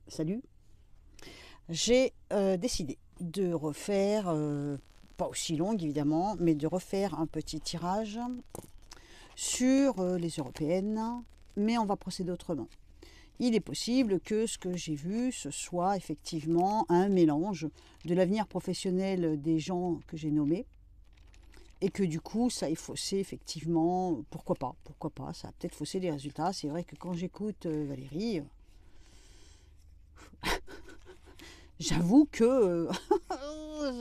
Salut. J'ai décidé de refaire, pas aussi longue évidemment, mais de refaire un petit tirage sur les européennes, mais on va procéder autrement. Il est possible que ce que j'ai vu, ce soit effectivement un mélange de l'avenir professionnel des gens que j'ai nommés, et que du coup ça ait faussé effectivement, pourquoi pas, ça a peut-être faussé les résultats. C'est vrai que quand j'écoute Valérie, j'avoue que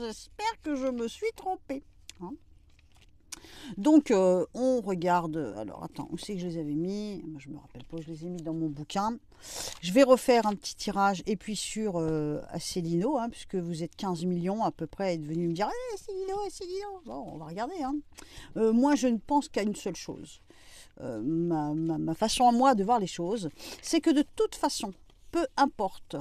j'espère que je me suis trompée. Hein. Donc on regarde, alors attends, où c'est que je les avais mis? Je me rappelle pas, je les ai mis dans mon bouquin. Je vais refaire un petit tirage et puis sur Asselineau, hein, puisque vous êtes 15 millions à peu près à être venus me dire hey, Asselineau, Asselineau. Bon, on va regarder. Hein. Moi je ne pense qu'à une seule chose. Ma façon à moi de voir les choses, c'est que de toute façon, peu importe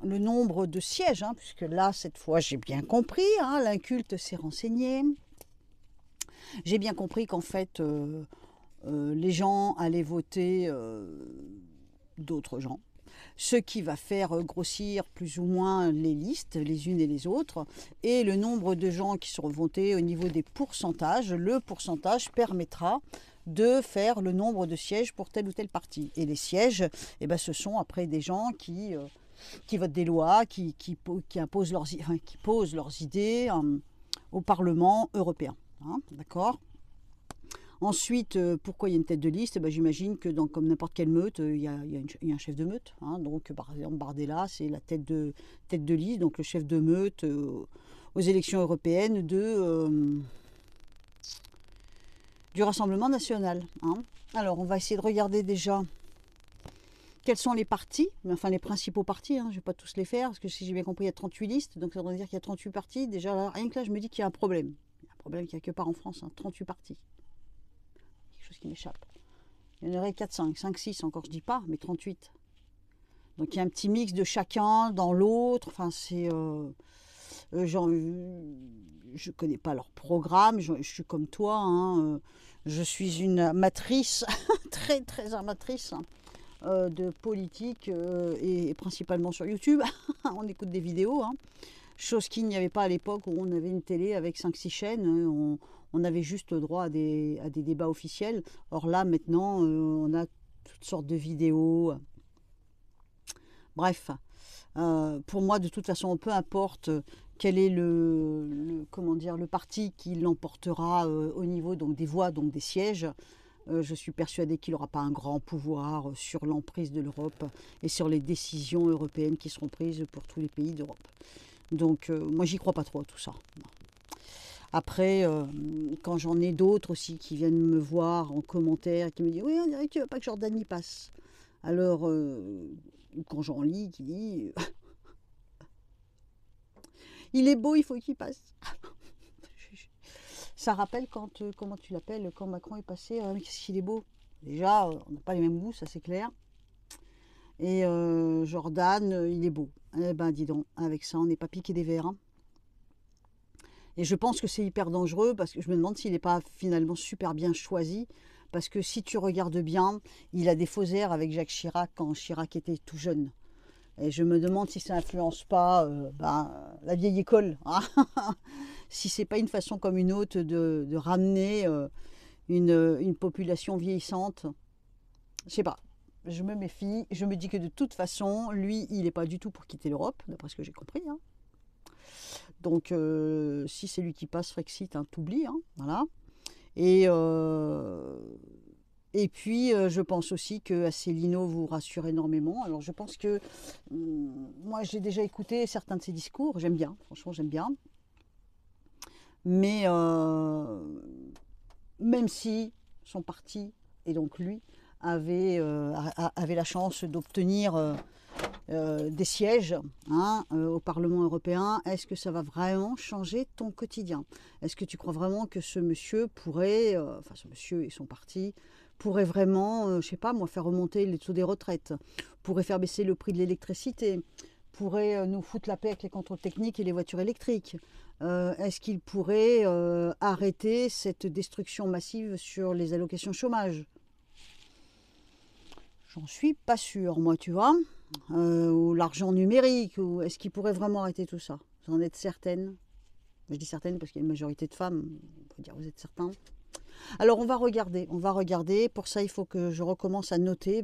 le nombre de sièges, hein, puisque là, cette fois, j'ai bien compris, hein, l'inculte s'est renseigné. J'ai bien compris qu'en fait, les gens allaient voter d'autres gens, ce qui va faire grossir plus ou moins les listes, les unes et les autres, et le nombre de gens qui seront votés au niveau des pourcentages, le pourcentage permettra de faire le nombre de sièges pour tel ou tel parti. Et les sièges, eh ben, ce sont après des gens qui votent des lois, imposent qui posent leurs idées au Parlement européen. Hein, d'accord. Ensuite, pourquoi il y a une tête de liste? Ben, j'imagine que comme n'importe quelle meute, il y a un chef de meute. Hein, donc, par exemple, Bardella, c'est la tête de liste, donc le chef de meute aux élections européennes du Rassemblement national. Hein. Alors, on va essayer de regarder déjà quels sont les partis, enfin les principaux partis, hein, je ne vais pas tous les faire, parce que si j'ai bien compris, il y a 38 listes, donc ça veut dire qu'il y a 38 partis. Déjà, là, rien que là, je me dis qu'il y a un problème. Il y a un problème quelque part en France, hein, 38 partis. Quelque chose qui m'échappe. Il y en aurait 4, 5, 6 encore, je dis pas, mais 38. Donc il y a un petit mix de chacun dans l'autre, enfin c'est... genre, je ne connais pas leur programme, je suis comme toi, hein, je suis une amatrice, très très amatrice, hein, de politique et principalement sur YouTube. On écoute des vidéos, hein. Chose qu'il n'y avait pas à l'époque où on avait une télé avec 5-6 chaînes. On avait juste droit à des débats officiels. Or là, maintenant, on a toutes sortes de vidéos. Bref, pour moi, de toute façon, peu importe quel est comment dire, le parti qui l'emportera au niveau donc, des voix, donc des sièges. Je suis persuadée qu'il n'aura pas un grand pouvoir sur l'emprise de l'Europe et sur les décisions européennes qui seront prises pour tous les pays d'Europe. Donc moi j'y crois pas trop à tout ça. Après, quand j'en ai d'autres aussi qui viennent me voir en commentaire et qui me disent oui, on dirait que tu veux pas que Jordan y passe. Alors, quand j'en lis, qui dit il est beau, il faut qu'il passe. Ça rappelle quand, comment tu l'appelles, quand Macron est passé, mais qu'est-ce qu'il est beau. Déjà, on n'a pas les mêmes goûts, ça c'est clair. Et Jordan, il est beau. Eh ben dis donc, avec ça, on n'est pas piqué des verres. Hein. Et je pense que c'est hyper dangereux parce que je me demande s'il n'est pas finalement super bien choisi. Parce que si tu regardes bien, il a des faux airs avec Jacques Chirac quand Chirac était tout jeune. Et je me demande si ça n'influence pas la vieille école. Hein. Si c'est pas une façon comme une autre de ramener une population vieillissante. Je sais pas. Je me méfie. Je me dis que de toute façon, lui, il n'est pas du tout pour quitter l'Europe, d'après ce que j'ai compris. Hein. Donc, si c'est lui qui passe, Frexit, hein, t'oublies. Hein, voilà. Et puis, je pense aussi que Asselineau vous rassure énormément. Alors, je pense que moi, j'ai déjà écouté certains de ses discours. J'aime bien, franchement, j'aime bien. Mais même si son parti, et donc lui, avait la chance d'obtenir des sièges hein, au Parlement européen, est-ce que ça va vraiment changer ton quotidien? Est-ce que tu crois vraiment que ce monsieur pourrait, enfin ce monsieur et son parti, pourrait vraiment, je sais pas moi, faire remonter les taux des retraites, pourrait faire baisser le prix de l'électricité, pourrait nous foutre la paix avec les contrôles techniques et les voitures électriques? Est-ce qu'il pourrait arrêter cette destruction massive sur les allocations chômage? J'en suis pas sûre, moi, tu vois. Ou l'argent numérique, ou est-ce qu'il pourrait vraiment arrêter tout ça? Vous en êtes certaine? Je dis certaine parce qu'il y a une majorité de femmes. On peut dire, vous êtes certain? Alors, on va regarder, on va regarder. Pour ça, il faut que je recommence à noter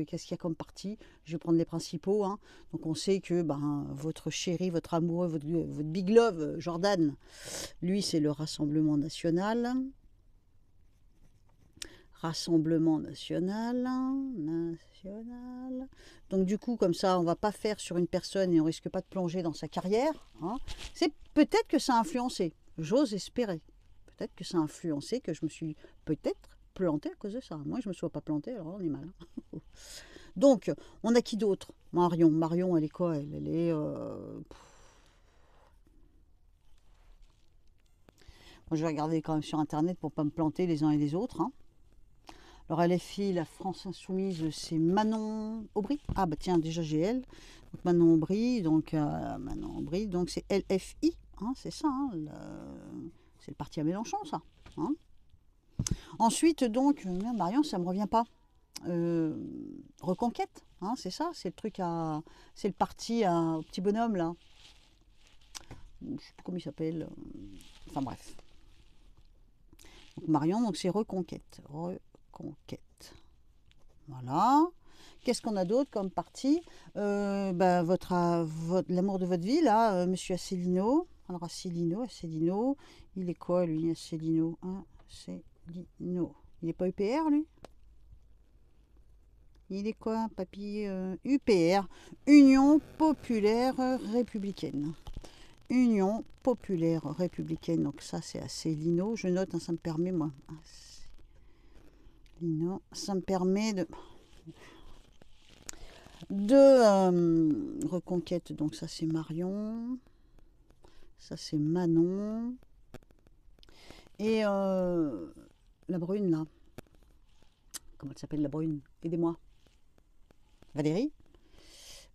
qu'est-ce qu'il y a comme partie. Je vais prendre les principaux, hein. Donc, on sait que votre chéri, votre amoureux, votre big love, Jordan, lui, c'est le Rassemblement national. Rassemblement national. Donc, du coup, comme ça, on ne va pas faire sur une personne et on ne risque pas de plonger dans sa carrière, hein. C'est peut-être que ça a influencé. J'ose espérer. Peut-être que ça a influencé, que je me suis peut-être plantée à cause de ça. Moi, je ne me suis pas plantée, alors on est mal. Donc, on a qui d'autre? Marion. Marion, elle est quoi? Elle est... Moi, je vais regarder quand même sur Internet pour ne pas me planter les uns et les autres, hein. Alors, LFI, la France Insoumise, c'est Manon Aubry. Ah, bah tiens, déjà j'ai elle. Donc, Manon Aubry, donc c'est LFI, hein, c'est ça, hein, c'est le parti à Mélenchon, ça, hein. Ensuite, donc, Marion, ça ne me revient pas. Reconquête, hein, c'est ça, c'est le truc à... C'est le parti au petit bonhomme, là. Je ne sais plus comment il s'appelle. Enfin, bref. Donc, Marion, donc c'est Reconquête. Reconquête. Voilà. Qu'est-ce qu'on a d'autre comme parti? L'amour de votre vie, là, monsieur Asselineau. Alors, Asselineau, il est quoi, lui, Asselineau? Asselineau. Il n'est pas UPR, lui? Il est quoi, papy? UPR, Union Populaire Républicaine. Union Populaire Républicaine. Donc, ça, c'est Asselineau. Je note, hein, ça me permet, moi. Asselineau, ça me permet de Reconquête. Donc, ça, c'est Marion. Ça, c'est Manon. Et la brune, là. Comment elle s'appelle, la brune? Aidez-moi. Valérie?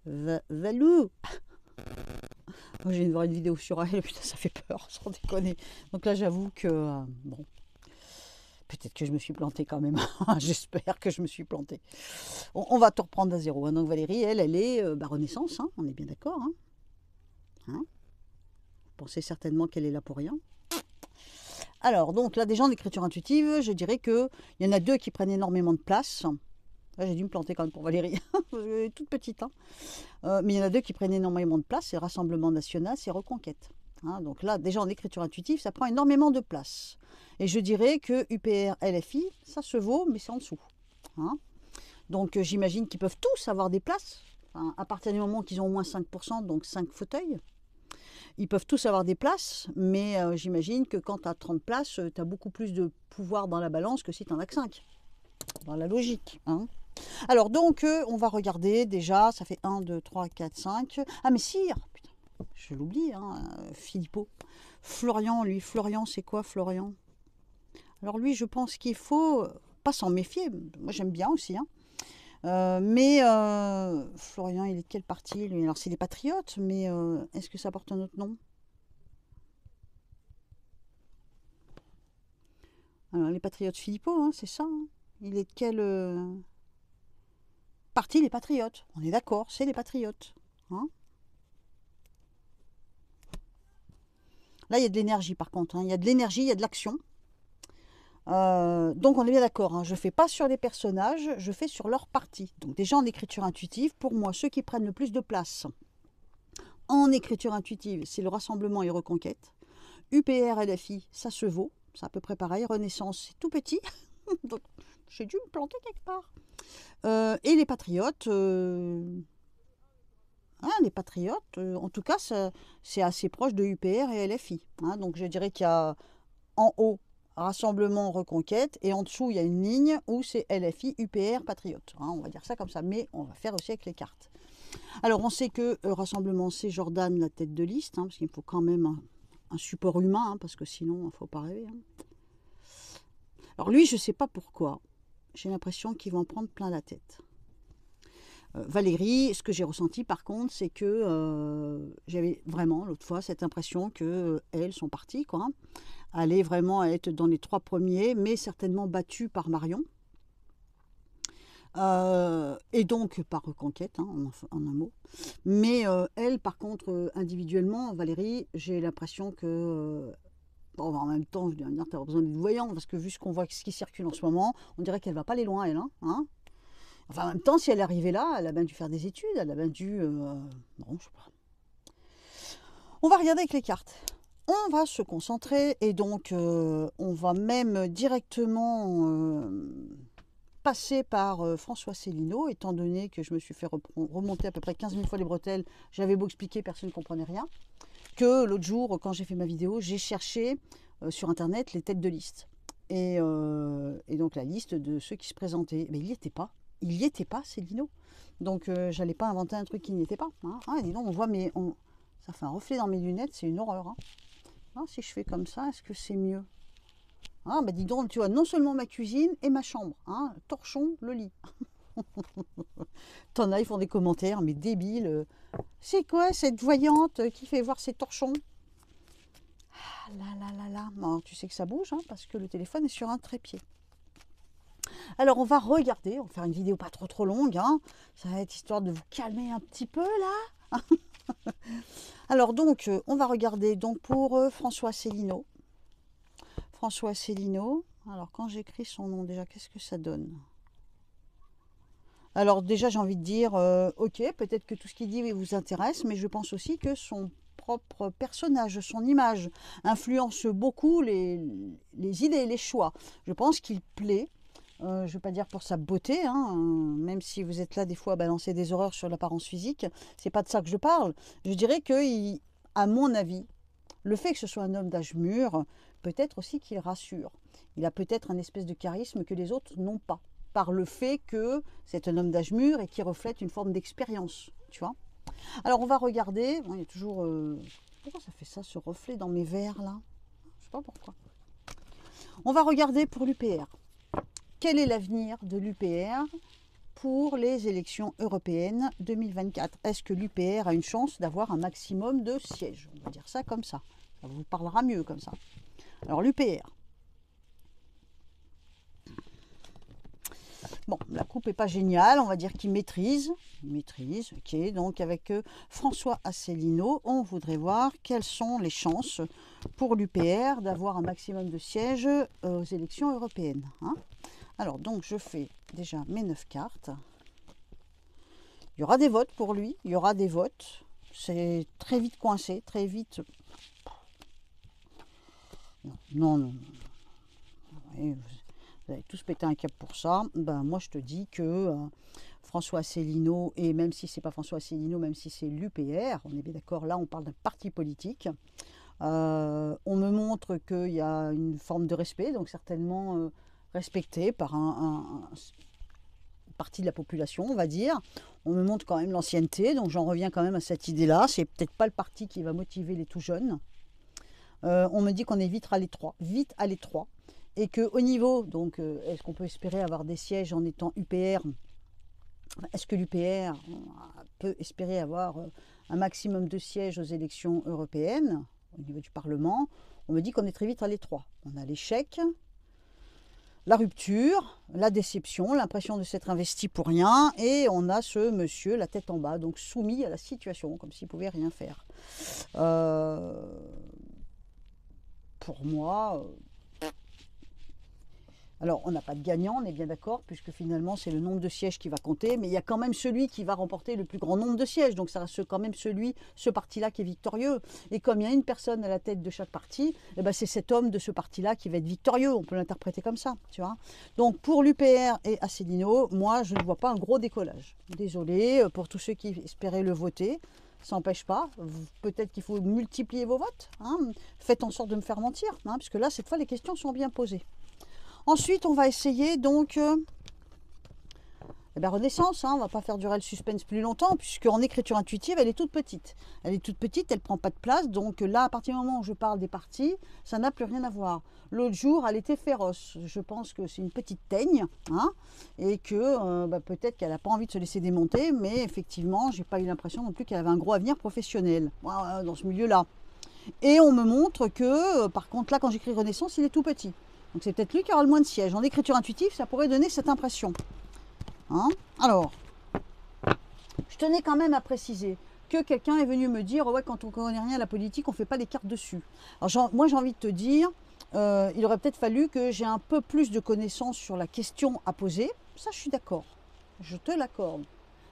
Valou. Moi, j'ai voir une vidéo sur elle. Putain, ça fait peur, sans déconner. Donc là, j'avoue que... bon. Peut-être que je me suis plantée quand même. J'espère que je me suis plantée. On va tout reprendre à zéro, hein. Donc Valérie, elle est Renaissance, hein. On est bien d'accord, hein. Vous pensez certainement qu'elle est là pour rien. Alors, donc là, des gens d'écriture intuitive, je dirais qu'il y en a deux qui prennent énormément de place. Là, j'ai dû me planter quand même pour Valérie. Elle est toute petite, hein. Mais il y en a deux qui prennent énormément de place. C'est Rassemblement national, c'est Reconquête. Hein, donc là, déjà en écriture intuitive, ça prend énormément de place. Et je dirais que UPR, LFI, ça se vaut, mais c'est en dessous. Hein. Donc j'imagine qu'ils peuvent tous avoir des places. Enfin, à partir du moment qu'ils ont au moins 5%, donc 5 fauteuils. Ils peuvent tous avoir des places, mais j'imagine que quand tu as 30 places, tu as beaucoup plus de pouvoir dans la balance que si tu n'en as que 5. Dans la logique. Hein. Alors donc, on va regarder déjà, ça fait 1, 2, 3, 4, 5. Ah mais sire, putain, je l'oublie, hein, Philippot. Florian, lui, Florian, c'est quoi Florian? Alors lui, je pense qu'il faut pas s'en méfier. Moi, j'aime bien aussi, hein. Mais Florian, il est de quel parti, lui? Alors, c'est les Patriotes, mais est-ce que ça porte un autre nom? Alors, les Patriotes Philippot, hein, c'est ça, hein. Il est de quel parti, les Patriotes? On est d'accord, c'est les Patriotes. Hein. Là, il y a de l'énergie, par contre. Hein. Il y a de l'énergie, il y a de l'action. Donc on est bien d'accord, hein, je ne fais pas sur les personnages, je fais sur leur partie. Donc déjà en écriture intuitive, pour moi, ceux qui prennent le plus de place en écriture intuitive, c'est le Rassemblement et Reconquête. UPR, LFI, ça se vaut, c'est à peu près pareil. Renaissance, c'est tout petit, donc j'ai dû me planter quelque part. Et les Patriotes, les Patriotes, en tout cas, c'est assez proche de UPR et LFI. Hein, donc je dirais qu'il y a en haut Rassemblement, Reconquête, et en dessous il y a une ligne où c'est LFI, UPR, Patriote. Hein, on va dire ça comme ça, mais on va faire aussi avec les cartes. Alors on sait que Rassemblement, c'est Jordan, la tête de liste, hein, parce qu'il me faut quand même un support humain, hein, parce que sinon il ne faut pas rêver. Hein. Alors lui, je ne sais pas pourquoi, j'ai l'impression qu'il va en prendre plein la tête. Valérie, ce que j'ai ressenti par contre, c'est que j'avais vraiment l'autre fois cette impression que elles sont parties, quoi. Allait vraiment être dans les 3 premiers, mais certainement battue par Marion. Et donc par reconquête, hein, en un mot. Mais elle, par contre, individuellement, Valérie, j'ai l'impression que... bon, en même temps, je vais dire, tu as besoin d'être voyant, parce que vu ce qu'on voit, ce qui circule en ce moment, on dirait qu'elle va pas aller loin, elle. Hein. Enfin, en même temps, si elle est arrivée là, elle a bien dû faire des études, elle a bien dû... bon, je sais pas. On va regarder avec les cartes. On va se concentrer et donc on va même directement passer par François Célineau, étant donné que je me suis fait remonter à peu près 15 000 fois les bretelles. J'avais beau expliquer, personne ne comprenait rien. Que l'autre jour, quand j'ai fait ma vidéo, j'ai cherché sur Internet les têtes de liste. Et donc la liste de ceux qui se présentaient. Mais il n'y était pas. Il n'y était pas, Célineau. Donc j'allais pas inventer un truc qui n'y était pas. Hein. Ah, dis donc, on voit, mais ça fait un reflet dans mes lunettes, c'est une horreur. Hein. Ah, si je fais comme ça, est-ce que c'est mieux? Ah, bah dis donc, tu vois, non seulement ma cuisine et ma chambre. Hein, torchon, le lit. T'en as, ils font des commentaires, mais débiles. C'est quoi cette voyante qui fait voir ses torchons? Ah là là là là. Bon, tu sais que ça bouge, hein, parce que le téléphone est sur un trépied. Alors, on va regarder, on va faire une vidéo pas trop longue. Hein. Ça va être histoire de vous calmer un petit peu, là. Alors, donc, on va regarder donc pour François Célineau. François Célineau. Alors, quand j'écris son nom, déjà, qu'est-ce que ça donne? Alors, déjà, j'ai envie de dire, ok, peut-être que tout ce qu'il dit vous intéresse, mais je pense aussi que son propre personnage, son image, influence beaucoup les idées, les choix. Je pense qu'il plaît. Je ne vais pas dire pour sa beauté, hein, même si vous êtes là des fois à balancer des horreurs sur l'apparence physique, c'est pas de ça que je parle. Je dirais que, à mon avis, le fait que ce soit un homme d'âge mûr, peut-être aussi qu'il rassure. Il a peut-être un espèce de charisme que les autres n'ont pas, par le fait que c'est un homme d'âge mûr et qui reflète une forme d'expérience, tu vois. Alors on va regarder, bon, il y a toujours... pourquoi ça fait ça, ce reflet dans mes verres là? Je sais pas pourquoi. On va regarder pour l'UPR. Quel est l'avenir de l'UPR pour les élections européennes 2024? Est-ce que l'UPR a une chance d'avoir un maximum de sièges? On va dire ça comme ça. Ça vous parlera mieux comme ça. Alors l'UPR. Bon, la coupe n'est pas géniale, on va dire qu'il maîtrise. Il maîtrise, ok. Donc avec François Asselineau, on voudrait voir quelles sont les chances pour l'UPR d'avoir un maximum de sièges aux élections européennes. Hein. Alors, donc, je fais déjà mes 9 cartes. Il y aura des votes pour lui, il y aura des votes. C'est très vite coincé, très vite... Non. Ouais, vous avez tous pété un câble pour ça. Ben, moi, je te dis que François Asselineau, et même si c'est pas François Asselineau, même si c'est l'UPR, on est bien d'accord, là, on parle d'un parti politique. On me montre qu'il y a une forme de respect, donc certainement... respecté par une partie de la population, on va dire. On me montre quand même l'ancienneté, donc j'en reviens quand même à cette idée-là. C'est peut-être pas le parti qui va motiver les tout jeunes. On me dit qu'on est vite à l'étroit, et qu'au niveau, donc, est-ce qu'on peut espérer avoir des sièges en étant UPR? Est-ce que l'UPR peut espérer avoir un maximum de sièges aux élections européennes, au niveau du Parlement? On me dit qu'on est très vite à l'étroit. On a l'échec, la rupture, la déception, l'impression de s'être investi pour rien, et on a ce monsieur, la tête en bas, donc soumis à la situation, comme s'il ne pouvait rien faire. Pour moi... Alors, on n'a pas de gagnant, on est bien d'accord, puisque finalement, c'est le nombre de sièges qui va compter, mais il y a quand même celui qui va remporter le plus grand nombre de sièges, donc ça reste quand même ce parti-là qui est victorieux. Et comme il y a une personne à la tête de chaque parti, eh ben c'est cet homme de ce parti-là qui va être victorieux, on peut l'interpréter comme ça, tu vois. Donc, pour l'UPR et Asselineau, moi, je ne vois pas un gros décollage. Désolée pour tous ceux qui espéraient le voter. Ça n'empêche pas, peut-être qu'il faut multiplier vos votes, hein. Faites en sorte de me faire mentir, hein, puisque là, cette fois, les questions sont bien posées. Ensuite, on va essayer donc Renaissance. Hein, on ne va pas faire durer le suspense plus longtemps, puisque en écriture intuitive, elle est toute petite. Elle est toute petite, elle ne prend pas de place. Donc là, à partir du moment où je parle des partis, ça n'a plus rien à voir. L'autre jour, elle était féroce. Je pense que c'est une petite teigne, hein, et que peut-être qu'elle n'a pas envie de se laisser démonter, mais effectivement, je n'ai pas eu l'impression non plus qu'elle avait un gros avenir professionnel dans ce milieu-là. Et on me montre que, par contre, là, quand j'écris Renaissance, il est tout petit. Donc c'est peut-être lui qui aura le moins de sièges. En écriture intuitive, ça pourrait donner cette impression. Hein. Alors, je tenais quand même à préciser que quelqu'un est venu me dire, ouais, quand on ne connaît rien à la politique, on ne fait pas les cartes dessus. Alors, moi, j'ai envie de te dire, il aurait peut-être fallu que j'ai un peu plus de connaissances sur la question à poser. Ça, je suis d'accord. Je te l'accorde.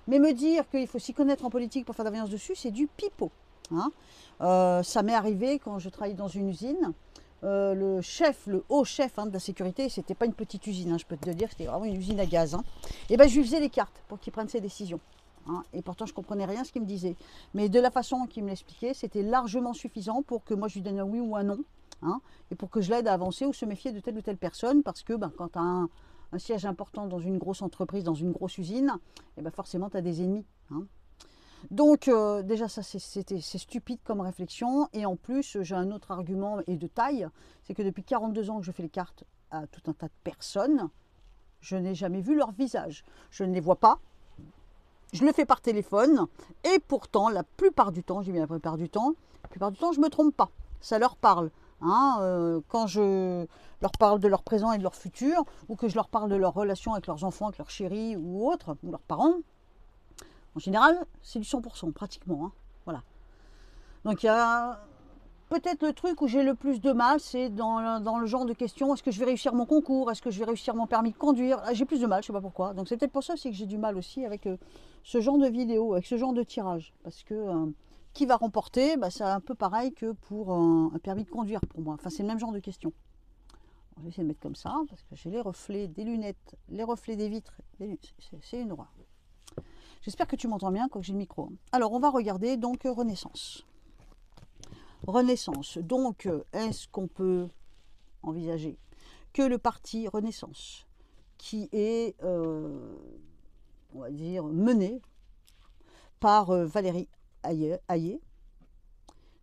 Mais me dire qu'il faut s'y connaître en politique pour faire de la violence dessus, c'est du pipeau. Hein. Ça m'est arrivé quand je travaillais dans une usine. Le chef, le haut chef de la sécurité, c'était pas une petite usine, je peux te le dire, c'était vraiment une usine à gaz. Et ben je lui faisais les cartes pour qu'il prenne ses décisions. Et pourtant je comprenais rien ce qu'il me disait. Mais de la façon qu'il me l'expliquait, c'était largement suffisant pour que moi je lui donne un oui ou un non. Et pour que je l'aide à avancer ou se méfier de telle ou telle personne, parce que quand tu as un siège important dans une grosse entreprise, dans une grosse usine, et ben forcément tu as des ennemis. Donc déjà ça c'est stupide comme réflexion, et en plus j'ai un autre argument et de taille, c'est que depuis 42 ans que je fais les cartes à tout un tas de personnes, je n'ai jamais vu leur visage, je ne les vois pas, je le fais par téléphone, et pourtant la plupart du temps, je dis bien la plupart du temps je ne me trompe pas, ça leur parle. Quand je leur parle de leur présent et de leur futur, ou que je leur parle de leur relation avec leurs enfants, avec leurs chéris ou autres, ou leurs parents, en général, c'est du 100%, pratiquement. Voilà. Donc, il y a peut-être le truc où j'ai le plus de mal, c'est dans le genre de questions, est-ce que je vais réussir mon concours? Est-ce que je vais réussir mon permis de conduire? J'ai plus de mal, je ne sais pas pourquoi. Donc, c'est peut-être pour ça aussi que j'ai du mal aussi avec ce genre de vidéo, avec ce genre de tirage. Parce que qui va remporter? C'est un peu pareil que pour un permis de conduire pour moi. Enfin, c'est le même genre de questions. Je vais essayer de mettre comme ça, parce que j'ai les reflets des lunettes, les reflets des vitres. C'est une horreur. J'espère que tu m'entends bien quand j'ai le micro. Alors, on va regarder donc Renaissance. Renaissance. Donc, est-ce qu'on peut envisager que le parti Renaissance, qui est, on va dire, mené par Valérie Hayé,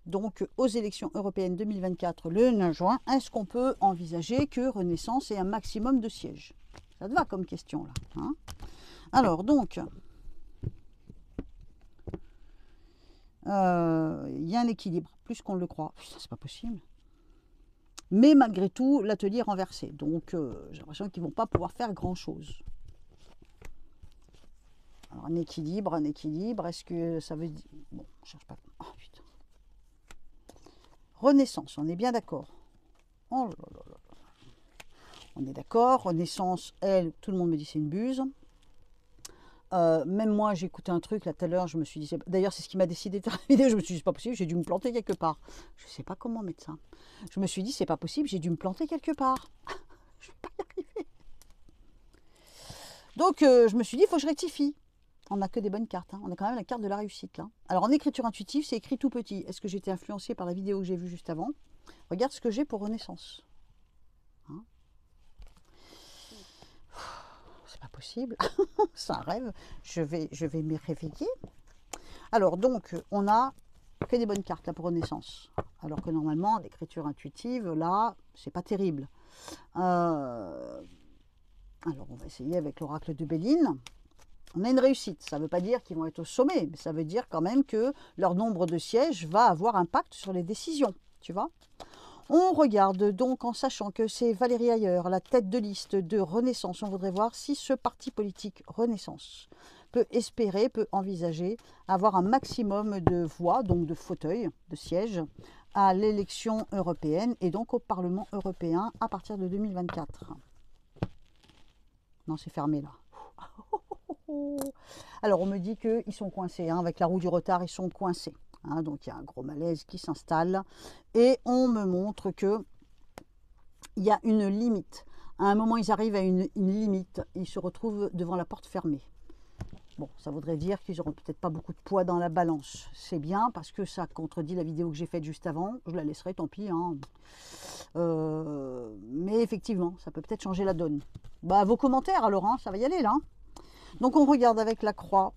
donc aux élections européennes 2024 le 9 juin, est-ce qu'on peut envisager que Renaissance ait un maximum de sièges? Ça te va comme question là. Alors, donc... il y a un équilibre, plus qu'on le croit. Putain, c'est pas possible. Mais malgré tout, l'atelier est renversé. Donc, j'ai l'impression qu'ils ne vont pas pouvoir faire grand-chose. Alors, un équilibre, est-ce que ça veut dire... Bon, on cherche pas... Oh, putain. Renaissance, on est bien d'accord. Oh là là là. On est d'accord. Renaissance, elle, tout le monde me dit c'est une buse. Même moi, j'ai écouté un truc là tout à l'heure, je me suis dit, d'ailleurs c'est ce qui m'a décidé de faire la vidéo, je me suis dit c'est pas possible, j'ai dû me planter quelque part. Je sais pas comment mettre ça. Je me suis dit c'est pas possible, j'ai dû me planter quelque part. Je vais pas y arriver. Donc je me suis dit il faut que je rectifie. On n'a que des bonnes cartes, on a quand même la carte de la réussite là. Alors en écriture intuitive, c'est écrit tout petit. Est-ce que j'ai été influencée par la vidéo que j'ai vue juste avant? Regarde ce que j'ai pour Renaissance. C'est pas possible, c'est un rêve, je vais me réveiller. Alors donc, on a que des bonnes cartes là pour Renaissance, alors que normalement, l'écriture intuitive, là, c'est pas terrible. Alors, on va essayer avec l'oracle de Béline. On a une réussite, ça ne veut pas dire qu'ils vont être au sommet, mais ça veut dire quand même que leur nombre de sièges va avoir impact sur les décisions, tu vois. On regarde donc en sachant que c'est Valérie Hayé, la tête de liste de Renaissance. On voudrait voir si ce parti politique Renaissance peut espérer, peut envisager avoir un maximum de voix, donc de fauteuils, de sièges, à l'élection européenne et donc au Parlement européen à partir de 2024. Non, c'est fermé là. Alors on me dit qu'ils sont coincés, avec la roue du retard, ils sont coincés. Donc il y a un gros malaise qui s'installe et on me montre que il y a une limite. À un moment, ils arrivent à une limite, ils se retrouvent devant la porte fermée. Bon, ça voudrait dire qu'ils n'auront peut-être pas beaucoup de poids dans la balance. C'est bien parce que ça contredit la vidéo que j'ai faite juste avant. Je la laisserai, tant pis. Mais effectivement, ça peut peut-être changer la donne. Vos commentaires alors, ça va y aller là. Donc on regarde avec la croix.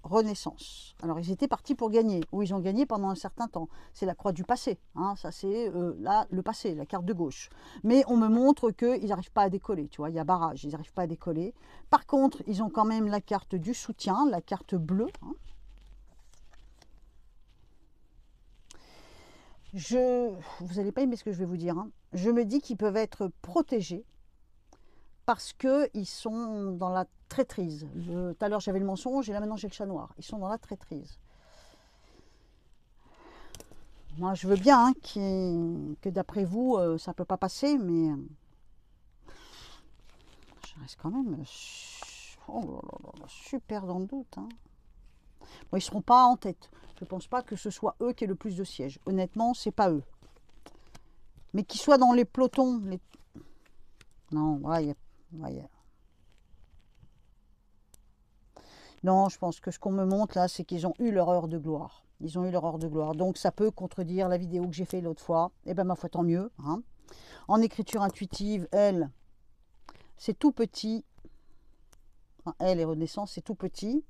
Renaissance. Alors ils étaient partis pour gagner, ou ils ont gagné pendant un certain temps. C'est la croix du passé, ça c'est là le passé, la carte de gauche. Mais on me montre qu'ils n'arrivent pas à décoller, tu vois, il y a barrage, ils n'arrivent pas à décoller. Par contre, ils ont quand même la carte du soutien, la carte bleue. Vous n'allez pas aimer ce que je vais vous dire. Je me dis qu'ils peuvent être protégés parce qu'ils sont dans la traîtrise. Tout à l'heure, j'avais le mensonge, et là, maintenant, j'ai le chat noir. Ils sont dans la traîtrise. Moi, je veux bien hein, que d'après vous, ça ne peut pas passer, mais je reste quand même oh là là, super dans le doute. Hein. Bon, ils ne seront pas en tête. Je ne pense pas que ce soit eux qui aient le plus de sièges. Honnêtement, c'est pas eux. Mais qu'ils soient dans les pelotons. Non, non, je pense que ce qu'on me montre là, c'est qu'ils ont eu leur heure de gloire. Ils ont eu leur heure de gloire. Donc ça peut contredire la vidéo que j'ai fait l'autre fois. Eh bien, ma foi, tant mieux. Hein. En écriture intuitive, elle, c'est tout petit. Enfin, elle et Renaissance, c'est tout petit.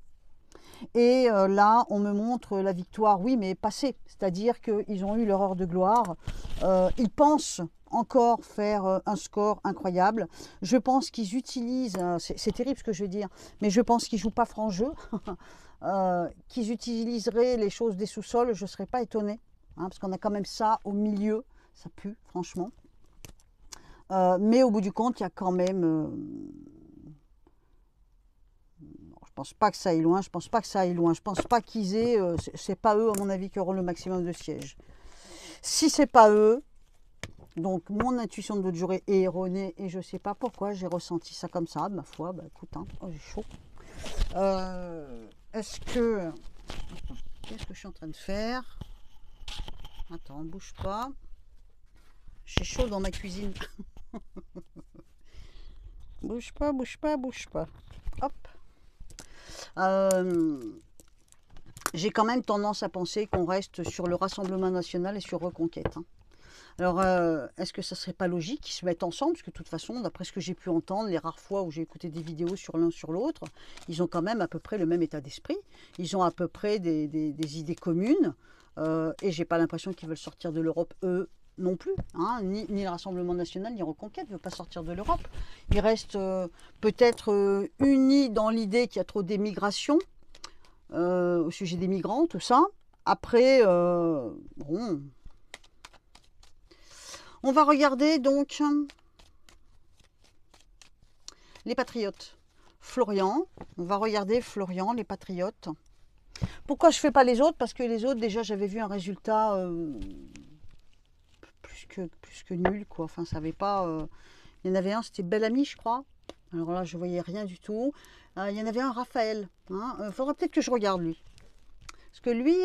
Et là, on me montre la victoire, oui, mais passée. C'est-à-dire qu'ils ont eu leur heure de gloire. Ils pensent encore faire un score incroyable. Je pense qu'ils utilisent, c'est terrible ce que je vais dire, mais je pense qu'ils ne jouent pas franc jeu. Qu'ils utiliseraient les choses des sous-sols, je ne serais pas étonnée. Hein, parce qu'on a quand même ça au milieu. Ça pue, franchement. Mais au bout du compte, il y a quand même... je pense pas que ça aille loin, je pense pas que ça aille loin. Je pense pas qu'ils aient... c'est pas eux, à mon avis, qui auront le maximum de sièges. Si c'est pas eux, donc mon intuition de l'autre jour est erronée et je sais pas pourquoi j'ai ressenti ça comme ça. Ma foi, bah écoute, hein, oh, j'ai chaud. Est-ce que... Attends, qu'est-ce que je suis en train de faire? Attends, bouge pas. J'ai chaud dans ma cuisine. Bouge pas, bouge pas, bouge pas. Hop. J'ai quand même tendance à penser qu'on reste sur le Rassemblement national et sur Reconquête. Hein. Alors, est-ce que ça serait pas logique qu'ils se mettent ensemble? Parce que de toute façon, d'après ce que j'ai pu entendre, les rares fois où j'ai écouté des vidéos sur l'un sur l'autre, ils ont quand même à peu près le même état d'esprit. Ils ont à peu près des idées communes. Et j'ai pas l'impression qu'ils veulent sortir de l'Europe, eux non plus. Hein. Ni le Rassemblement national, ni Reconquête ne veulent pas sortir de l'Europe. Ils restent peut-être unis dans l'idée qu'il y a trop d'émigration. Au sujet des migrants, tout ça. Après, bon. On va regarder donc les patriotes. Florian, on va regarder Florian, les patriotes. Pourquoi je ne fais pas les autres? Parce que les autres, déjà, j'avais vu un résultat plus que nul, quoi. Enfin, ça n'avait pas... Il y en avait un, c'était Bellamy, je crois. Alors là, je ne voyais rien du tout. Il y en avait un, Raphaël. Hein. Faudra peut-être que je regarde lui. Parce que lui,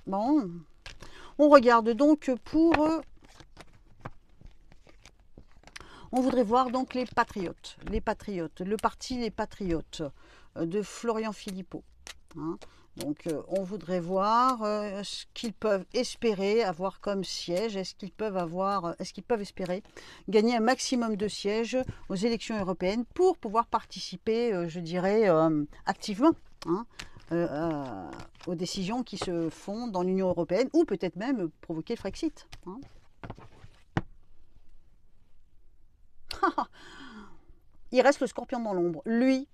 bon, on regarde donc pour... on voudrait voir donc les patriotes, le parti Les Patriotes de Florian Philippot. Hein. Donc on voudrait voir ce qu'ils peuvent espérer avoir comme siège, est-ce qu'ils peuvent espérer gagner un maximum de sièges aux élections européennes pour pouvoir participer, je dirais, activement hein, aux décisions qui se font dans l'Union européenne ou peut-être même provoquer le Frexit. Hein. Il reste le scorpion dans l'ombre. Lui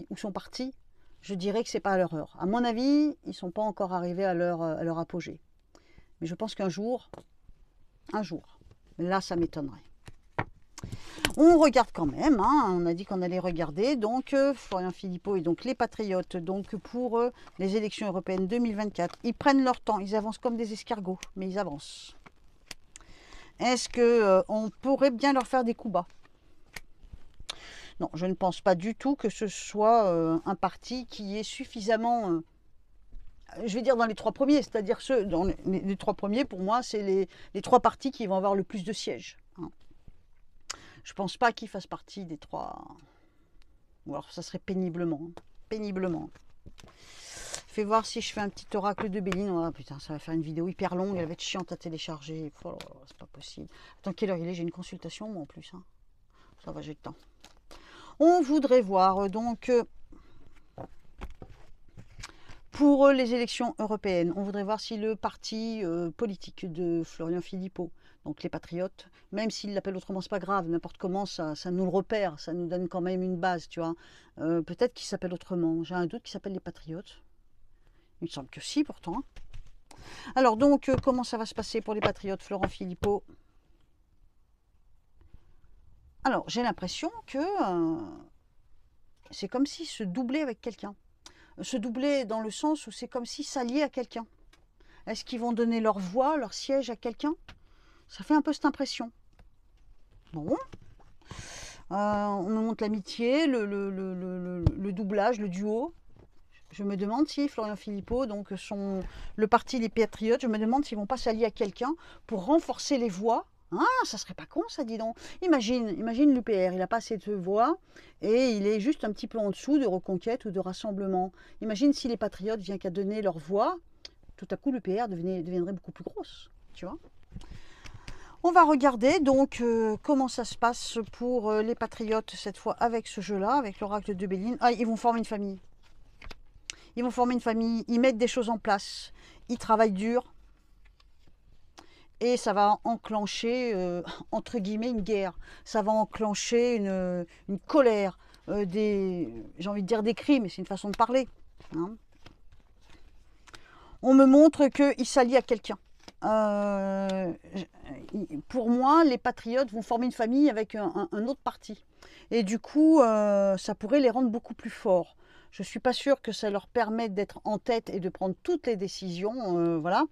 ou son parti, je dirais que c'est pas à leur heure. À mon avis, ils ne sont pas encore arrivés à leur apogée. Mais je pense qu'un jour, là, ça m'étonnerait. On regarde quand même, hein, on a dit qu'on allait regarder. Donc, Florian Philippot et donc les Patriotes, donc pour les élections européennes 2024. Ils prennent leur temps, ils avancent comme des escargots, mais ils avancent. Est-ce qu'on pourrait bien leur faire des coups bas? Non, je ne pense pas du tout que ce soit un parti qui est suffisamment, je vais dire dans les trois premiers, c'est-à-dire ceux, dans les trois premiers, pour moi, c'est les trois partis qui vont avoir le plus de sièges. Hein. Je ne pense pas qu'ils fassent partie des trois, ou alors ça serait péniblement. Péniblement. Fais voir si je fais un petit oracle de Béline. Oh, putain, ça va faire une vidéo hyper longue, elle va être chiante à télécharger. Oh, c'est pas possible. Attends, quelle heure il est? J'ai une consultation, moi, en plus. Hein. Ça va, j'ai le temps. On voudrait voir, donc, pour les élections européennes, on voudrait voir si le parti politique de Florian Philippot, donc les Patriotes, même s'il l'appelle autrement, c'est pas grave, n'importe comment, ça nous le repère, ça nous donne quand même une base, tu vois. Peut-être qu'il s'appelle autrement. J'ai un doute qu'il s'appelle les Patriotes. Il me semble que si, pourtant. Alors, donc, comment ça va se passer pour les Patriotes, Florian Philippot? Alors, j'ai l'impression que c'est comme s'ils se doublaient avec quelqu'un. Se doubler dans le sens où c'est comme s'ils s'alliaient à quelqu'un. Est-ce qu'ils vont donner leur voix, leur siège à quelqu'un? Ça fait un peu cette impression. Bon. On me montre l'amitié, le doublage, le duo. Je me demande si Florian Philippot, donc le parti des Patriotes, je me demande s'ils ne vont pas s'allier à quelqu'un pour renforcer les voix. Ah, ça serait pas con ça, dis donc. Imagine l'UPR, il n'a pas assez de voix et il est juste un petit peu en dessous de Reconquête ou de Rassemblement. Imagine si les Patriotes viennent qu'à donner leur voix, tout à coup l'UPR deviendrait beaucoup plus grosse, tu vois. On va regarder donc comment ça se passe pour les Patriotes cette fois avec ce jeu-là, avec l'oracle de Béline. Ah, ils vont former une famille. Ils vont former une famille, ils mettent des choses en place, ils travaillent dur. Et ça va enclencher, entre guillemets, une guerre. Ça va enclencher une colère, j'ai envie de dire des cris, mais c'est une façon de parler. Hein. On me montre qu'ils s'allient à quelqu'un. Pour moi, les patriotes vont former une famille avec un autre parti. Et du coup, ça pourrait les rendre beaucoup plus forts. Je ne suis pas sûre que ça leur permette d'être en tête et de prendre toutes les décisions. Voilà.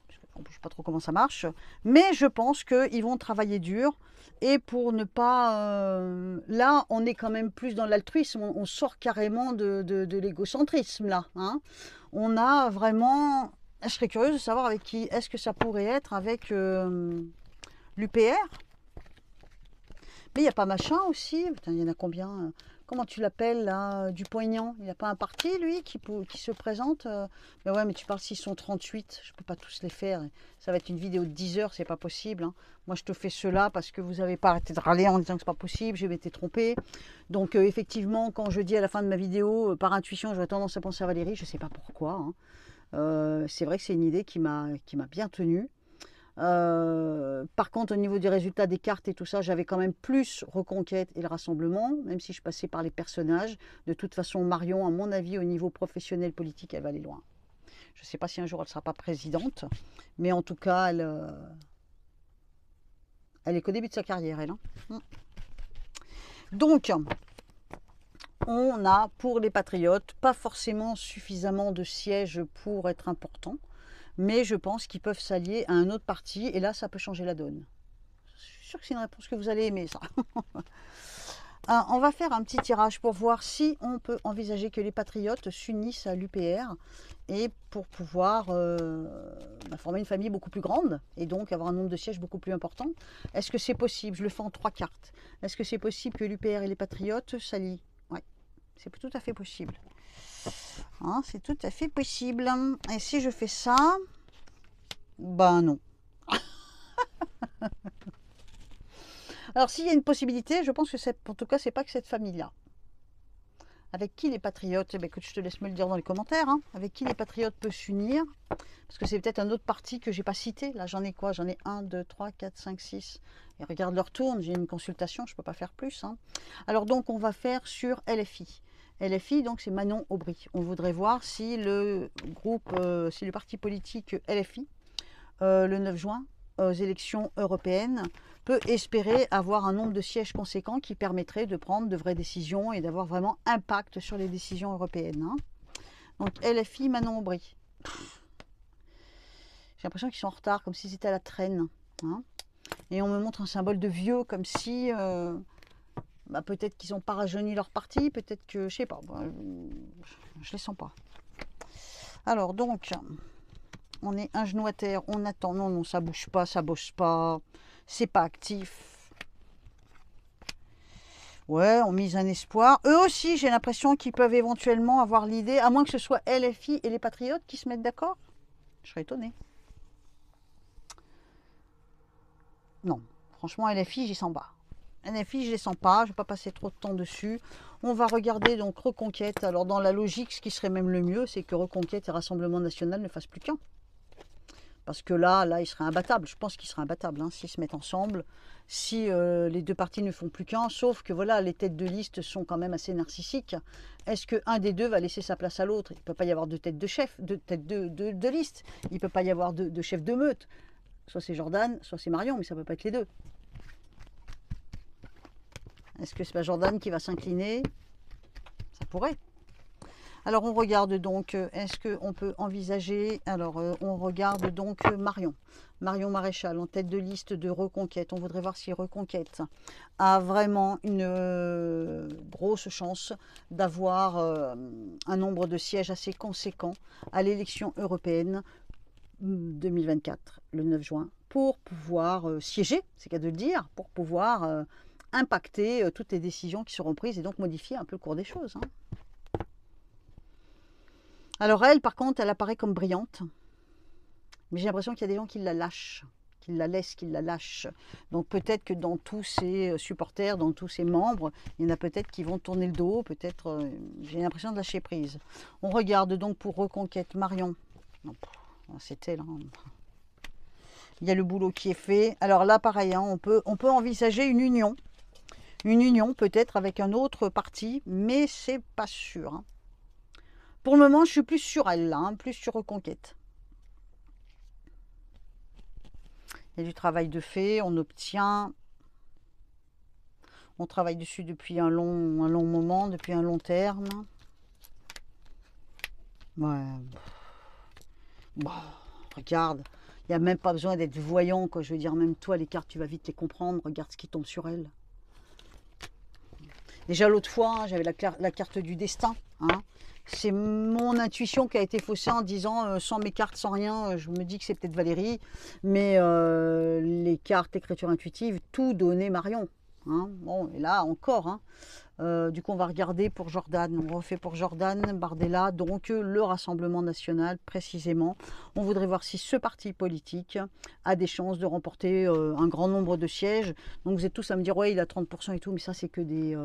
Je ne sais pas trop comment ça marche. Mais je pense qu'ils vont travailler dur. Et pour ne pas... là, on est quand même plus dans l'altruisme. On sort carrément de l'égocentrisme, là. Hein. On a vraiment... Je serais curieuse de savoir avec qui. Est-ce que ça pourrait être avec l'UPR? Mais il n'y a pas machin aussi. Putain, il y en a combien? Comment tu l'appelles là? Dupont-Aignan. Il n'y a pas un parti, lui, qui se présente? Mais ouais, mais tu parles s'ils sont 38. Je ne peux pas tous les faire. Ça va être une vidéo de 10 heures, c'est pas possible. Hein. Moi, je te fais cela parce que vous n'avez pas arrêté de râler en disant que c'est pas possible. J'ai été trompée. Donc, effectivement, quand je dis à la fin de ma vidéo, par intuition, j'aurais tendance à penser à Valérie. Je ne sais pas pourquoi. Hein. C'est vrai que c'est une idée qui m'a bien tenue. Par contre, au niveau des résultats des cartes et tout ça, j'avais quand même plus Reconquête et le Rassemblement, même si je passais par les personnages. De toute façon, Marion, à mon avis, au niveau professionnel politique, elle va aller loin. Je ne sais pas si un jour elle ne sera pas présidente, mais en tout cas, elle est qu'au début de sa carrière, elle. Hein. Donc, on a pour les Patriotes pas forcément suffisamment de sièges pour être important, mais je pense qu'ils peuvent s'allier à un autre parti et là ça peut changer la donne. Je suis sûre que c'est une réponse que vous allez aimer, ça. On va faire un petit tirage pour voir si on peut envisager que les Patriotes s'unissent à l'UPR et pour pouvoir former une famille beaucoup plus grande et donc avoir un nombre de sièges beaucoup plus important. Est-ce que c'est possible? Je le fais en 3 cartes. Est-ce que c'est possible que l'UPR et les Patriotes s'allient? C'est tout à fait possible. Hein, c'est tout à fait possible. Et si je fais ça, ben non. Alors s'il y a une possibilité, je pense que c'est, en tout cas, c'est pas que cette famille-là. Avec qui les Patriotes, que je te laisse me le dire dans les commentaires, hein, avec qui les Patriotes peuvent s'unir, parce que c'est peut-être un autre parti que j'ai pas cité. Là j'en ai quoi? J'en ai 1, 2, 3, 4, 5, 6. Et regarde leur tourne, j'ai une consultation, je peux pas faire plus. Hein. Alors donc on va faire sur LFI. LFI, donc c'est Manon Aubry. On voudrait voir si le groupe, si le parti politique LFI, le 9 juin, aux élections européennes, peut espérer avoir un nombre de sièges conséquents qui permettrait de prendre de vraies décisions et d'avoir vraiment impact sur les décisions européennes. Hein. Donc LFI, Manon Aubry. J'ai l'impression qu'ils sont en retard, comme s'ils étaient à la traîne. Hein. Et on me montre un symbole de vieux, comme si... peut-être qu'ils n'ont pas rajeuni leur parti, peut-être que, je sais pas, je les sens pas. Alors donc, on est un genou à terre, on attend, non, ça bouge pas, c'est pas actif. Ouais, on mise un espoir. Eux aussi, j'ai l'impression qu'ils peuvent éventuellement avoir l'idée, à moins que ce soit LFI et les Patriotes qui se mettent d'accord. Je serais étonnée. Non, franchement, LFI, j'y sens pas. LFI, je ne les sens pas, je ne vais pas passer trop de temps dessus. On va regarder donc Reconquête. Alors dans la logique, ce qui serait même le mieux, c'est que Reconquête et Rassemblement National ne fassent plus qu'un. Parce que là, ils seraient imbattables. Je pense qu'ils seraient imbattables hein, s'ils se mettent ensemble. Si les deux partis ne font plus qu'un, sauf que voilà, les têtes de liste sont quand même assez narcissiques. Est-ce qu'un des deux va laisser sa place à l'autre? Il ne peut pas y avoir deux têtes de chef, deux têtes de liste. Il ne peut pas y avoir de chef de meute. Soit c'est Jordan, soit c'est Marion, mais ça ne peut pas être les deux. Est-ce que c'est pas Jordan qui va s'incliner? Ça pourrait. Alors on regarde donc, est-ce qu'on peut envisager, alors on regarde donc Marion Maréchal en tête de liste de Reconquête. On voudrait voir si Reconquête a vraiment une grosse chance d'avoir un nombre de sièges assez conséquent à l'élection européenne 2024, le 9 juin, pour pouvoir siéger, c'est qu'à de le dire, pour pouvoir impacter toutes les décisions qui seront prises et donc modifier un peu le cours des choses. Hein. Alors elle, par contre, elle apparaît comme brillante. Mais j'ai l'impression qu'il y a des gens qui la lâchent, qui la laissent, qui la lâchent. Donc peut-être que dans tous ses supporters, dans tous ses membres, il y en a peut-être qui vont tourner le dos. Peut-être, j'ai l'impression de lâcher prise. On regarde donc pour Reconquête Marion. Non, c'était là. Il y a le boulot qui est fait. Alors là, pareil, hein, on peut envisager une union. Une union peut-être avec un autre parti, mais c'est pas sûr. Hein. Pour le moment, je suis plus sur elle, là, hein, plus sur Reconquête. Il y a du travail de fait, on obtient. On travaille dessus depuis un long moment, depuis un long terme. Ouais. Bon, regarde, il n'y a même pas besoin d'être voyant, quoi. Je veux dire, même toi, les cartes, tu vas vite les comprendre. Regarde ce qui tombe sur elle. Déjà l'autre fois, hein, j'avais la carte du destin. Hein. C'est mon intuition qui a été faussée en disant sans mes cartes, sans rien, je me dis que c'est peut-être Valérie. Mais les cartes écriture intuitive, tout donnait Marion. Hein. Bon, et là encore, hein, du coup on va regarder pour Jordan. On refait pour Jordan Bardella, donc le Rassemblement National précisément. On voudrait voir si ce parti politique a des chances de remporter un grand nombre de sièges. Donc vous êtes tous à me dire, ouais il a 30% et tout, mais ça c'est que des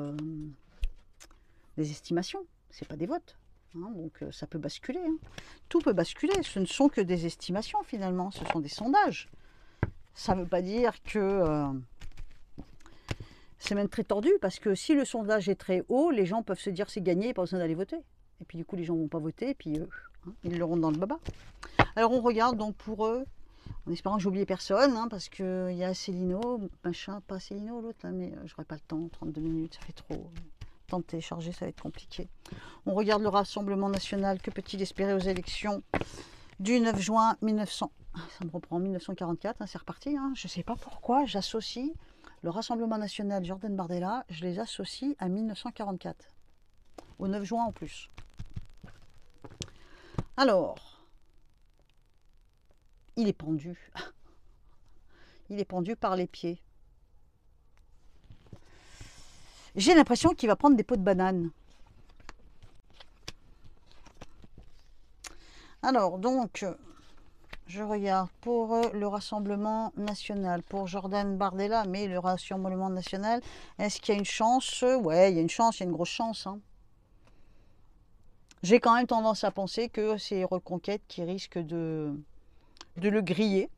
estimations, c'est pas des votes. Hein, donc ça peut basculer. Hein. Tout peut basculer, ce ne sont que des estimations finalement, ce sont des sondages. Ça ne veut pas dire que... c'est même très tordu parce que si le sondage est très haut, les gens peuvent se dire c'est gagné, pas besoin d'aller voter. Et puis du coup les gens ne vont pas voter, et puis hein, ils l'auront dans le baba. Alors on regarde donc pour eux, en espérant que j'oublie personne, hein, parce qu'il y a Célino, machin, pas Célino l'autre là, mais j'aurai pas le temps, 32 minutes, ça fait trop. Temps de télécharger, ça va être compliqué. On regarde le Rassemblement National, que peut-il espérer aux élections du 9 juin 1900. Ça me reprend en 1944, hein, c'est reparti. Hein. Je ne sais pas pourquoi j'associe le Rassemblement National Jordan Bardella, je les associe à 1944. Au 9 juin en plus. Alors, il est pendu. Il est pendu par les pieds. J'ai l'impression qu'il va prendre des pots de banane. Alors, donc, je regarde pour le Rassemblement National, pour Jordan Bardella, mais le Rassemblement National, est-ce qu'il y a une chance? Ouais, il y a une chance, il y a une grosse chance. Hein. J'ai quand même tendance à penser que c'est Reconquête qui risque de le griller.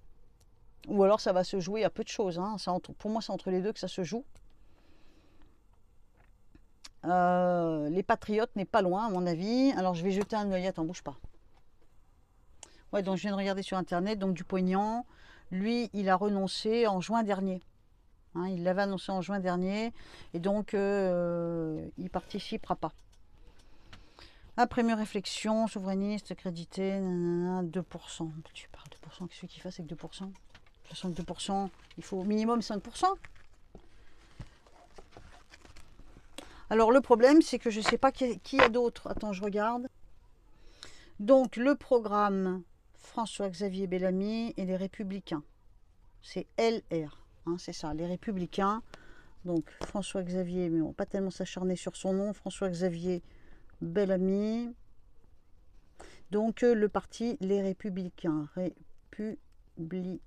Ou alors ça va se jouer à peu de choses. Hein. Pour moi, c'est entre les deux que ça se joue. Les Patriotes n'est pas loin, à mon avis. Alors, je vais jeter un œil. Attends, bouge pas. Ouais, donc je viens de regarder sur Internet. Donc, Dupont-Aignan, lui, il a renoncé en juin dernier. Hein, il l'avait annoncé en juin dernier. Et donc, il participera pas. Après mes réflexions, souverainiste, crédité, nanana, 2%. Tu parles de 2%, qu'est-ce qu'il fasse avec 2%? 62%, il faut au minimum 5%. Alors le problème, c'est que je ne sais pas qui y a d'autre. Attends, je regarde. Donc le programme François-Xavier Bellamy et les Républicains. C'est LR, hein, c'est ça, les Républicains. Donc François-Xavier, mais on va pas tellement s'acharner sur son nom. François-Xavier Bellamy. Donc le parti Les Républicains. Républicains.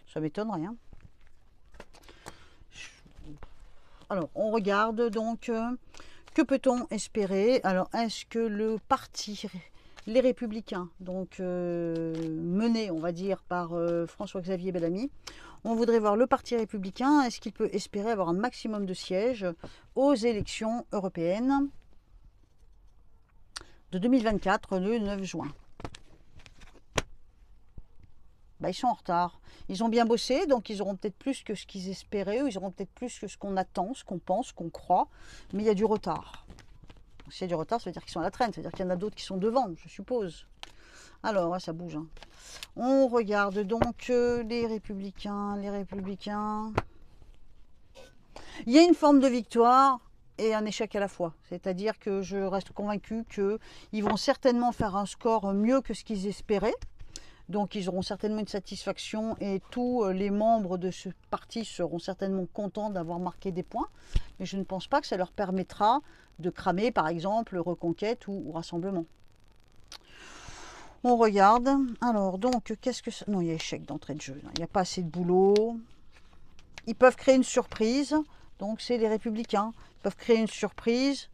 Ça m'étonnerait. Hein. Alors, on regarde donc, que peut-on espérer? Alors, est-ce que le parti, les Républicains, donc mené, on va dire, par François-Xavier Bellamy, on voudrait voir le parti républicain, est-ce qu'il peut espérer avoir un maximum de sièges aux élections européennes de 2024, le 9 juin? bah, ils sont en retard. Ils ont bien bossé, donc ils auront peut-être plus que ce qu'ils espéraient, ou ils auront peut-être plus que ce qu'on attend, ce qu'on pense, ce qu'on croit, mais il y a du retard. S'il y a du retard, ça veut dire qu'ils sont à la traîne, ça veut dire qu'il y en a d'autres qui sont devant, je suppose. Alors, ouais, ça bouge. Hein. On regarde donc les républicains, Il y a une forme de victoire et un échec à la fois. C'est-à-dire que je reste convaincue qu'ils vont certainement faire un score mieux que ce qu'ils espéraient. Donc ils auront certainement une satisfaction et tous les membres de ce parti seront certainement contents d'avoir marqué des points. Mais je ne pense pas que ça leur permettra de cramer par exemple Reconquête ou Rassemblement. On regarde. Alors donc qu'est-ce que ça... Non, il y a échec d'entrée de jeu. Il n'y a pas assez de boulot. Ils peuvent créer une surprise. Donc c'est les Républicains. Ils peuvent créer une surprise.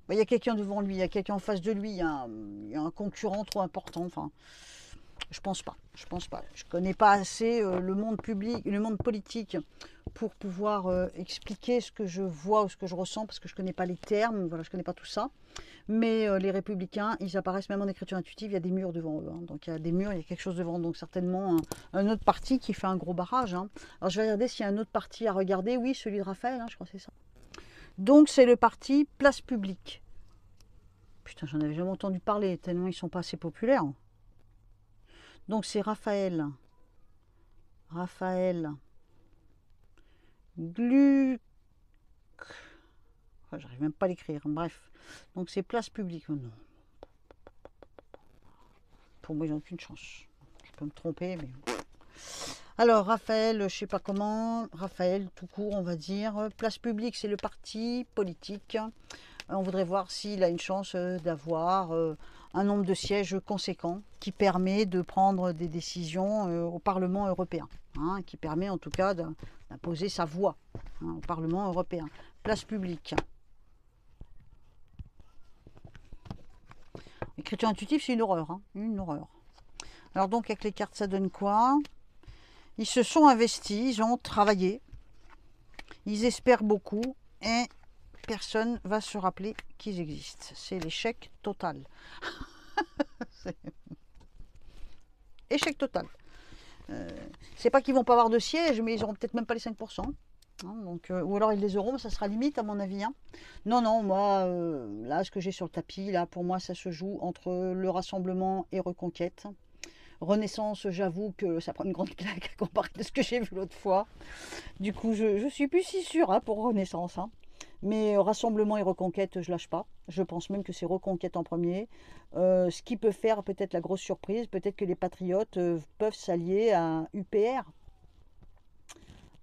Il y a quelqu'un devant lui, il y a quelqu'un en face de lui, il y a un concurrent trop important. Enfin, je pense pas. Je connais pas assez le monde public, le monde politique pour pouvoir expliquer ce que je vois ou ce que je ressens parce que je connais pas les termes. Voilà, je connais pas tout ça. Mais les Républicains, ils apparaissent même en écriture intuitive. Il y a des murs devant eux. Hein. Donc il y a des murs, il y a quelque chose devant. Donc certainement un autre parti qui fait un gros barrage. Hein. Alors je vais regarder s'il y a un autre parti à regarder. Oui, celui de Raphaël. Hein, je crois que c'est ça. Donc c'est le parti Place Publique. Putain, j'en avais jamais entendu parler, tellement ils sont pas assez populaires. Donc c'est Raphaël Gluck. Enfin, j'arrive même pas à l'écrire, bref. Donc c'est Place Publique. Oh non. Pour moi, ils n'ont aucune chance. Je peux me tromper, mais... Alors, Raphaël, je sais pas comment. Raphaël, tout court, on va dire. Place Publique, c'est le parti politique. On voudrait voir s'il a une chance d'avoir un nombre de sièges conséquent qui permet de prendre des décisions au Parlement européen. Hein, qui permet en tout cas d'imposer sa voix au Parlement européen. Place Publique. L'écriture intuitive, c'est une horreur. Hein, une horreur. Alors donc, avec les cartes, ça donne quoi? Ils se sont investis, ils ont travaillé. Ils espèrent beaucoup et personne va se rappeler qu'ils existent. C'est l'échec total. Échec total. C'est pas qu'ils vont pas avoir de siège, mais ils auront peut-être même pas les 5%. Hein, donc, ou alors ils les auront, mais ça sera limite à mon avis. Hein. Non, non, moi, là, ce que j'ai sur le tapis, là, pour moi, ça se joue entre le Rassemblement et Reconquête. Renaissance, j'avoue que ça prend une grande claque comparé à ce que j'ai vu l'autre fois. Du coup, je suis plus si sûre hein, pour Renaissance. Hein. Mais Rassemblement et Reconquête, je lâche pas. Je pense même que c'est Reconquête en premier. Ce qui peut faire peut-être la grosse surprise, peut-être que les Patriotes peuvent s'allier à UPR.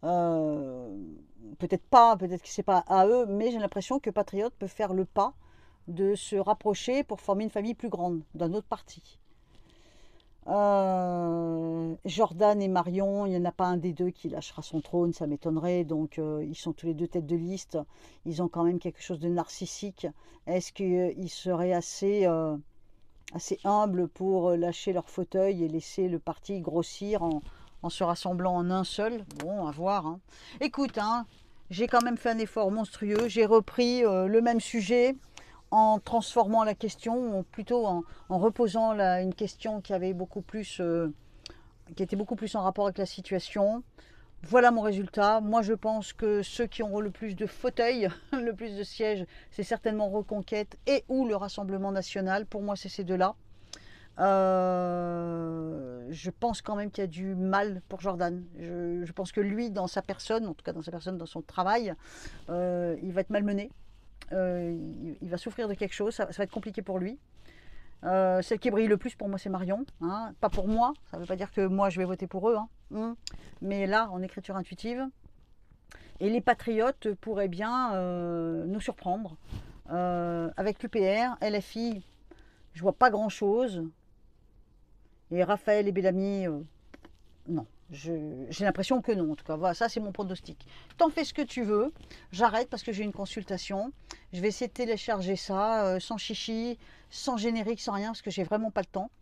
Peut-être pas, peut-être que c'est pas à eux, mais j'ai l'impression que Patriotes peut faire le pas de se rapprocher pour former une famille plus grande d'un autre parti. Jordan et Marion, il n'y en a pas un des deux qui lâchera son trône, ça m'étonnerait. Donc ils sont tous les deux têtes de liste. Ils ont quand même quelque chose de narcissique. Est-ce qu'ils seraient assez humbles pour lâcher leur fauteuil et laisser le parti grossir en se rassemblant en un seul? Bon, à voir. Hein. Écoute, hein, j'ai quand même fait un effort monstrueux. J'ai repris le même sujet en transformant la question, plutôt en reposant une question qui avait beaucoup plus, qui était beaucoup plus en rapport avec la situation. Voilà mon résultat. Moi, je pense que ceux qui auront le plus de fauteuils, le plus de sièges, c'est certainement Reconquête et ou le Rassemblement National. Pour moi, c'est ces deux-là. Je pense quand même qu'il y a du mal pour Jordan. Je pense que lui, dans sa personne, en tout cas dans sa personne, dans son travail, il va être malmené. Il va souffrir de quelque chose, ça va être compliqué pour lui. Celle qui brille le plus pour moi c'est Marion, hein. Pas pour moi, ça ne veut pas dire que moi je vais voter pour eux, hein. Mais là en écriture intuitive. Et les Patriotes pourraient bien nous surprendre. Avec l'UPR, LFI, je vois pas grand chose. Et Raphaël et Bellamy, non. J'ai l'impression que non, en tout cas. Voilà, ça c'est mon pronostic. T'en fais ce que tu veux. J'arrête parce que j'ai une consultation. Je vais essayer de télécharger ça sans chichi, sans générique, sans rien, parce que j'ai vraiment pas le temps.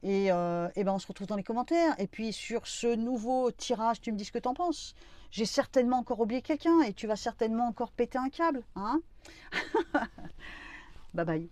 Et ben on se retrouve dans les commentaires. Et puis sur ce nouveau tirage, tu me dis ce que t'en penses. J'ai certainement encore oublié quelqu'un et tu vas certainement encore péter un câble. Hein. Bye bye.